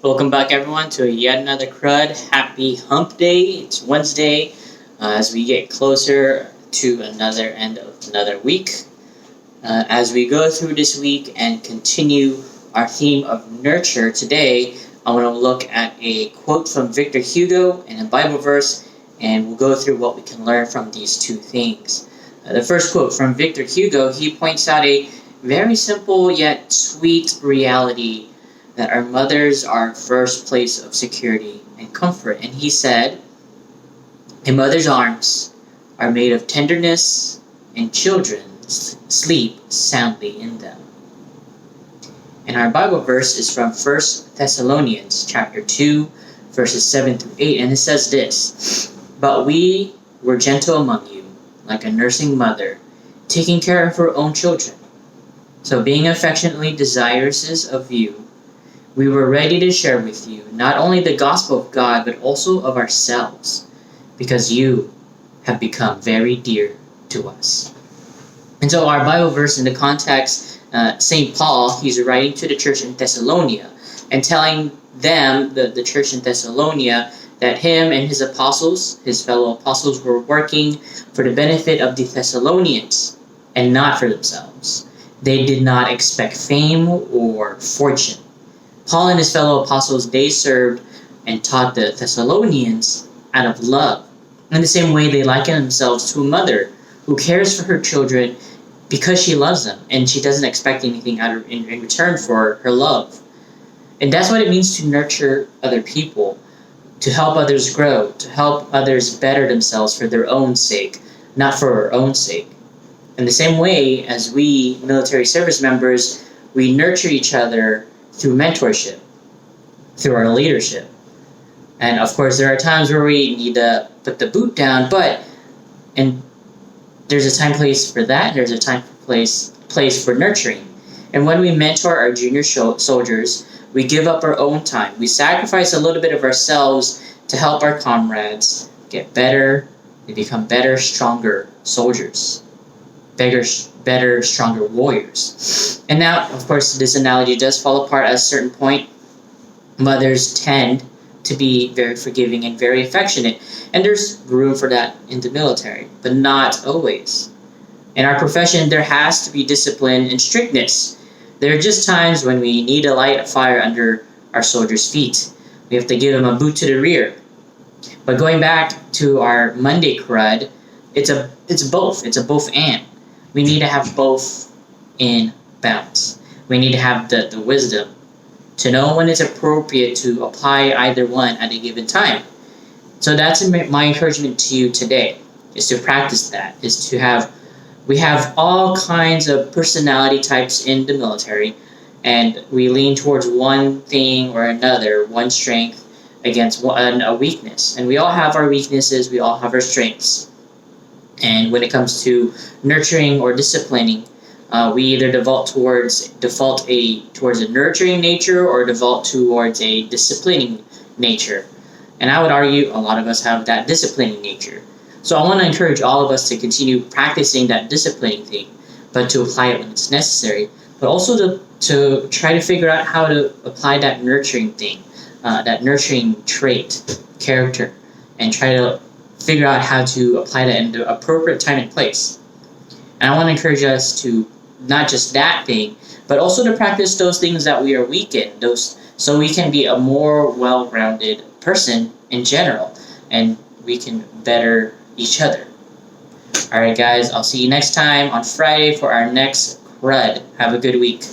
Welcome back, everyone, to yet another CRUD. Happy Hump Day. It's Wednesday as we get closer to another end of another week. As we go through this week and continue our theme of nurture, today I want to look at a quote from Victor Hugo and a Bible verse, and we'll go through what we can learn from these two things. The first quote from Victor Hugo, he points out a very simple yet sweet reality that our mothers are our first place of security and comfort. And he said, "A mother's arms are made of tenderness, and children sleep soundly in them." And our Bible verse is from 1 Thessalonians chapter 2, verses 7 through 8. And it says this, "But we were gentle among you, like a nursing mother, taking care of her own children. So being affectionately desirous of you, we were ready to share with you not only the gospel of God, but also of ourselves, because you have become very dear to us." And so our Bible verse in the context, St. Paul, he's writing to the church in Thessalonia and telling them, the church in Thessalonia, that him and his apostles, his fellow apostles, were working for the benefit of the Thessalonians and not for themselves. They did not expect fame or fortune. Paul and his fellow apostles, they served and taught the Thessalonians out of love. In the same way, they liken themselves to a mother who cares for her children because she loves them and she doesn't expect anything in return for her love. And that's what it means to nurture other people, to help others grow, to help others better themselves for their own sake, not for our own sake. In the same way as we military service members, we nurture each other through mentorship, through our leadership. And of course, there are times where we need to put the boot down, and there's a time place for that. There's a time place for nurturing. And when we mentor our junior soldiers, we give up our own time. We sacrifice a little bit of ourselves to help our comrades get better. They become better, stronger soldiers. Better, stronger warriors. And now, of course, this analogy does fall apart at a certain point. Mothers tend to be very forgiving and very affectionate, and there's room for that in the military, but not always. In our profession, there has to be discipline and strictness. There are just times when we need to light a fire under our soldiers' feet. We have to give them a boot to the rear. But going back to our Monday CRUD, it's both. It's a both and. We need to have both in balance. We need to have the wisdom to know when it's appropriate to apply either one at a given time. So that's my encouragement to you today, is to practice that, we have all kinds of personality types in the military, and we lean towards one thing or another, one strength against a weakness. And we all have our weaknesses, we all have our strengths. And when it comes to nurturing or disciplining, we either default towards a nurturing nature or default towards a disciplining nature. And I would argue a lot of us have that disciplining nature. So I want to encourage all of us to continue practicing that disciplining thing, but to apply it when it's necessary, but also to try to figure out how to apply that nurturing thing, that nurturing trait, character, and try to figure out how to apply that in the appropriate time and place. And I want to encourage us to not just that thing, but also to practice those things that we are weak in, so we can be a more well-rounded person in general, and we can better each other. All right, guys, I'll see you next time on Friday for our next CRUD. Have a good week.